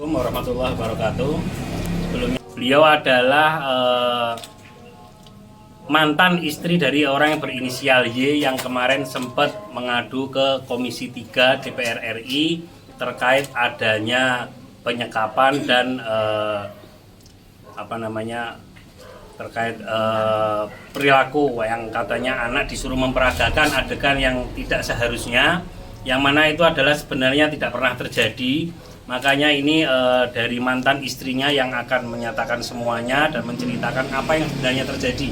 Assalamualaikum warahmatullahi wabarakatuh. Sebelumnya beliau adalah mantan istri dari orang yang berinisial Y yang kemarin sempat mengadu ke Komisi 3 DPR RI terkait adanya penyekapan dan terkait perilaku yang katanya anak disuruh memperagakan adegan yang tidak seharusnya, yang mana itu adalah sebenarnya tidak pernah terjadi. Makanya ini dari mantan istrinya yang akan menyatakan semuanya dan menceritakan apa yang sebenarnya terjadi.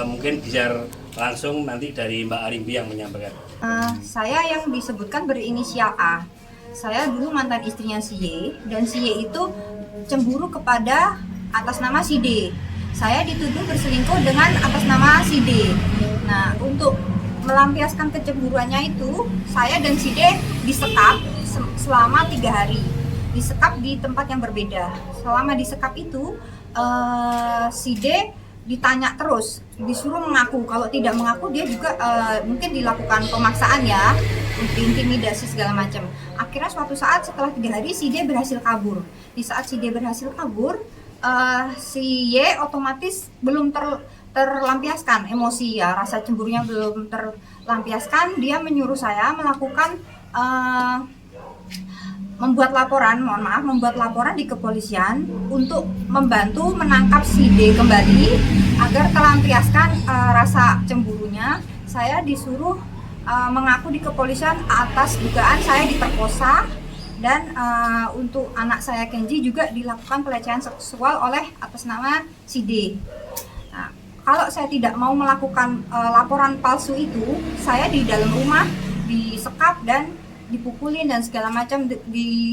Mungkin bisa langsung nanti dari Mbak Arimbi yang menyampaikan. Saya yang disebutkan berinisial A. Saya dulu mantan istrinya si Y, dan si Y itu cemburu kepada atas nama si D. Saya dituduh berselingkuh dengan atas nama si D. Nah, untuk melampiaskan kecemburuannya itu, saya dan si D disekap selama 3 hari. Disekap di tempat yang berbeda. Selama disekap itu, si D ditanya terus, disuruh mengaku. Kalau tidak mengaku, dia juga mungkin dilakukan pemaksaan ya, intimidasi segala macam. Akhirnya suatu saat setelah 3 hari, si D berhasil kabur. Di saat si D berhasil kabur, si Y otomatis belum terlampiaskan emosi ya, rasa cemburunya belum terlampiaskan. Dia menyuruh saya melakukan membuat laporan di kepolisian untuk membantu menangkap si D kembali agar terlampiaskan rasa cemburunya. Saya disuruh mengaku di kepolisian atas dugaan saya diperkosa, dan untuk anak saya Kenji juga dilakukan pelecehan seksual oleh atas nama si D. Nah, kalau saya tidak mau melakukan laporan palsu itu, saya di dalam rumah disekap dan dipukulin dan segala macam.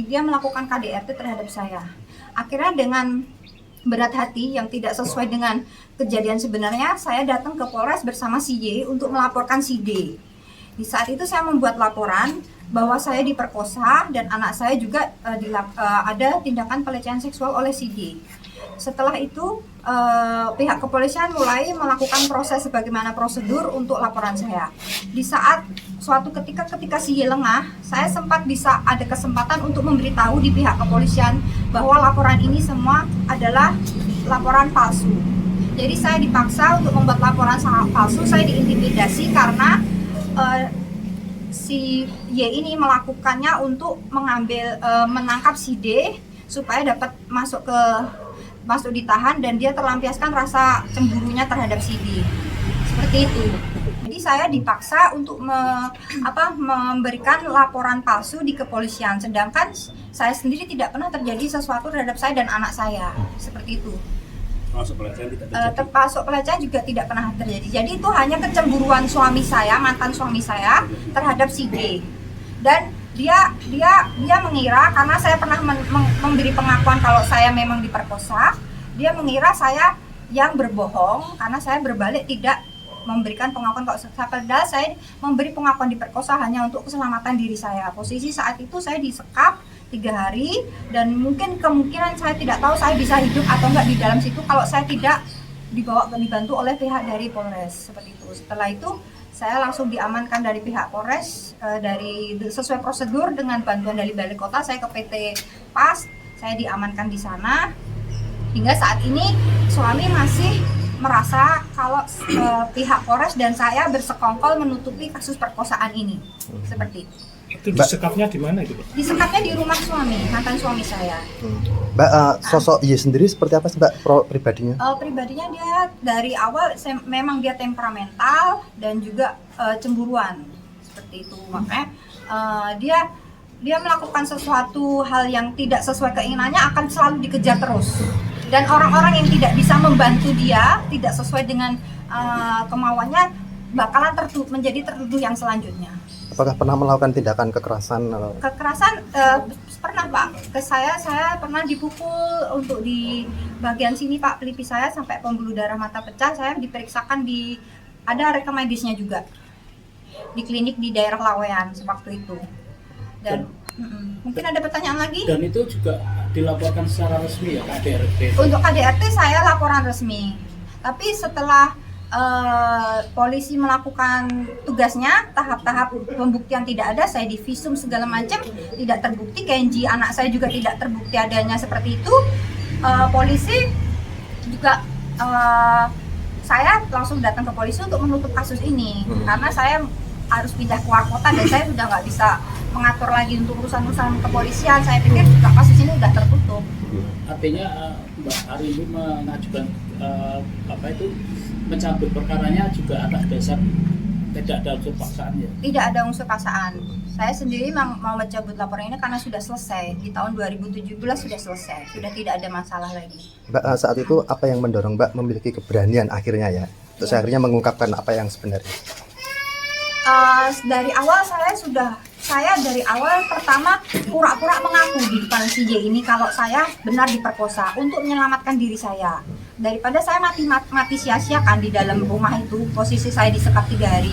Dia melakukan KDRT terhadap saya. Akhirnya dengan berat hati yang tidak sesuai dengan kejadian sebenarnya, saya datang ke Polres bersama si Y untuk melaporkan si D. Di saat itu saya membuat laporan bahwa saya diperkosa dan anak saya juga ada tindakan pelecehan seksual oleh si D. Setelah itu pihak kepolisian mulai melakukan proses sebagaimana prosedur untuk laporan saya. Di saat suatu ketika si Y lengah, saya sempat bisa ada kesempatan untuk memberitahu di pihak kepolisian bahwa laporan ini semua adalah laporan palsu. Jadi saya dipaksa untuk membuat laporan palsu. Saya diintimidasi karena si Y ini melakukannya untuk menangkap si D supaya dapat masuk ditahan, dan dia terlampiaskan rasa cemburunya terhadap si D. Seperti itu. Jadi saya dipaksa untuk memberikan laporan palsu di kepolisian, sedangkan saya sendiri tidak pernah terjadi sesuatu terhadap saya dan anak saya. Seperti itu. Termasuk pelecehan tidak terjadi. Termasuk pelecehan juga tidak pernah terjadi. Jadi itu hanya kecemburuan suami saya, mantan suami saya terhadap si D. Dan dia mengira, karena saya pernah memberi pengakuan kalau saya memang diperkosa, dia mengira saya yang berbohong karena saya berbalik tidak memberikan pengakuan kalau padahal saya memberi pengakuan diperkosa hanya untuk keselamatan diri saya. Posisi saat itu saya disekap 3 hari, dan mungkin kemungkinan saya tidak tahu saya bisa hidup atau enggak di dalam situ kalau saya tidak dibantu oleh pihak dari Polres. Seperti itu. Setelah itu saya langsung diamankan dari pihak Polres sesuai prosedur dengan bantuan dari Balai Kota. Saya ke PT PAS, saya diamankan di sana. Hingga saat ini suami masih merasa kalau pihak Polres dan saya bersekongkol menutupi kasus perkosaan ini. Seperti itu. Itu disekapnya di mana itu, Pak? Disekapnya di rumah suami, mantan suami saya. Mbak, sosok Y sendiri seperti apa sih, Mbak, pribadinya? Pribadinya dia dari awal memang dia temperamental dan juga cemburuan, seperti itu. Makanya dia melakukan sesuatu hal yang tidak sesuai keinginannya akan selalu dikejar terus. Dan orang-orang yang tidak bisa membantu dia, tidak sesuai dengan kemauannya, bakalan menjadi tertuduh yang selanjutnya. Apakah pernah melakukan tindakan kekerasan? Kekerasan pernah, Pak. Saya pernah dipukul untuk di bagian sini, Pak, pelipis saya sampai pembuluh darah mata pecah. Saya diperiksakan ada rekam medisnya juga di klinik di daerah Lawean sewaktu itu. Dan mungkin ada pertanyaan lagi? Dan itu juga dilaporkan secara resmi ya KDRT? Untuk KDRT saya laporan resmi. Tapi setelah polisi melakukan tugasnya, tahap-tahap pembuktian tidak ada, saya divisum segala macam, tidak terbukti, Kenji anak saya juga tidak terbukti adanya seperti itu. Polisi juga saya langsung datang ke polisi untuk menutup kasus ini karena saya harus pindah keluar kota dan saya sudah nggak bisa mengatur lagi untuk urusan-urusan kepolisian. Saya pikir juga kasus ini sudah tertutup. Artinya Mbak Arimbi mengajukan mencabut perkaranya juga atas dasar tidak ada unsur paksaan ya? Tidak ada unsur paksaan. Saya sendiri mau mencabut laporan ini karena sudah selesai. Di tahun 2017 sudah selesai, sudah tidak ada masalah lagi. Mbak, saat itu apa yang mendorong Mbak memiliki keberanian akhirnya ya? Terus akhirnya mengungkapkan apa yang sebenarnya? Dari awal saya dari awal pertama pura-pura mengaku di depan si J ini kalau saya benar diperkosa untuk menyelamatkan diri saya. Daripada saya mati sia-sia kan di dalam rumah itu, posisi saya disekap 3 hari.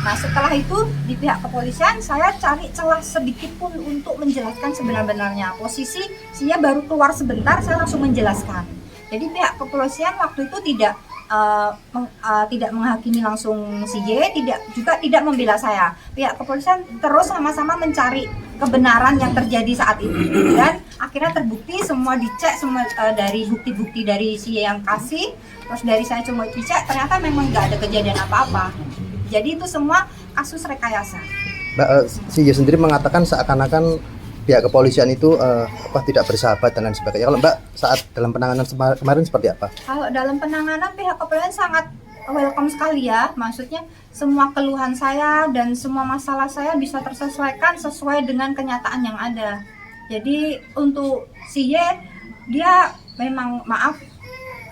Nah setelah itu di pihak kepolisian saya cari celah sedikit pun untuk menjelaskan sebenar-benarnya. Posisi dia baru keluar sebentar, saya langsung menjelaskan. Jadi pihak kepolisian waktu itu tidak menghakimi langsung si J, tidak membela saya. Pihak kepolisian terus sama-sama mencari kebenaran yang terjadi saat itu dan akhirnya terbukti, semua dicek, semua dari bukti-bukti dari si J yang kasih, terus dari saya cuma dicek, ternyata memang nggak ada kejadian apa-apa. Jadi itu semua kasus rekayasa. Mbak, si J sendiri mengatakan seakan-akan pihak kepolisian itu tidak bersahabat dan lain sebagainya. Kalau Mbak saat dalam penanganan kemarin seperti apa? Kalau dalam penanganan pihak kepolisian sangat welcome sekali ya. Maksudnya semua keluhan saya dan semua masalah saya bisa terselesaikan sesuai dengan kenyataan yang ada. Jadi untuk si Y, dia memang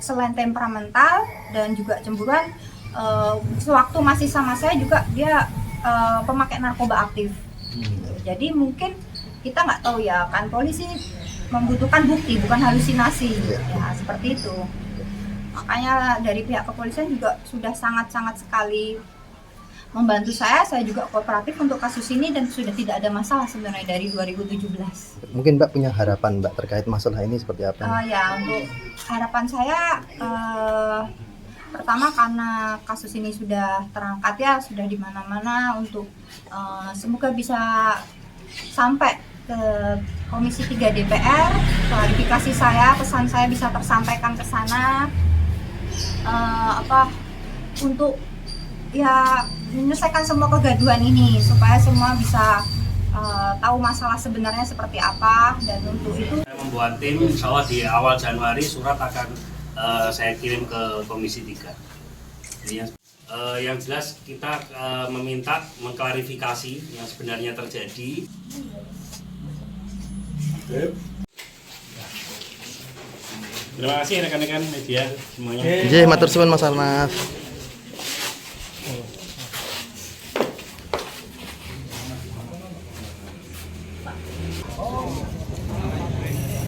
selain temperamental dan juga cemburuan, sewaktu masih sama saya juga dia pemakai narkoba aktif. Jadi mungkin kita nggak tahu ya, kan polisi membutuhkan bukti bukan halusinasi ya, seperti itu. Makanya dari pihak kepolisian juga sudah sangat-sangat sekali membantu saya juga kooperatif untuk kasus ini dan sudah tidak ada masalah sebenarnya dari 2017. Mungkin Mbak punya harapan Mbak terkait masalah ini seperti apa? Ya untuk harapan saya pertama karena kasus ini sudah terangkat ya, sudah di mana-mana, untuk semoga bisa sampai ke Komisi 3 DPR, klarifikasi saya, pesan saya bisa tersampaikan ke sana, untuk ya menyelesaikan semua kegaduhan ini supaya semua bisa tahu masalah sebenarnya seperti apa. Dan untuk itu saya membuat tim, insya Allah di awal Januari surat akan saya kirim ke Komisi 3. Jadi yang jelas kita meminta mengklarifikasi yang sebenarnya terjadi. Terima kasih rekan-rekan media semuanya. Nggih, matur suwun Mas Arnaf.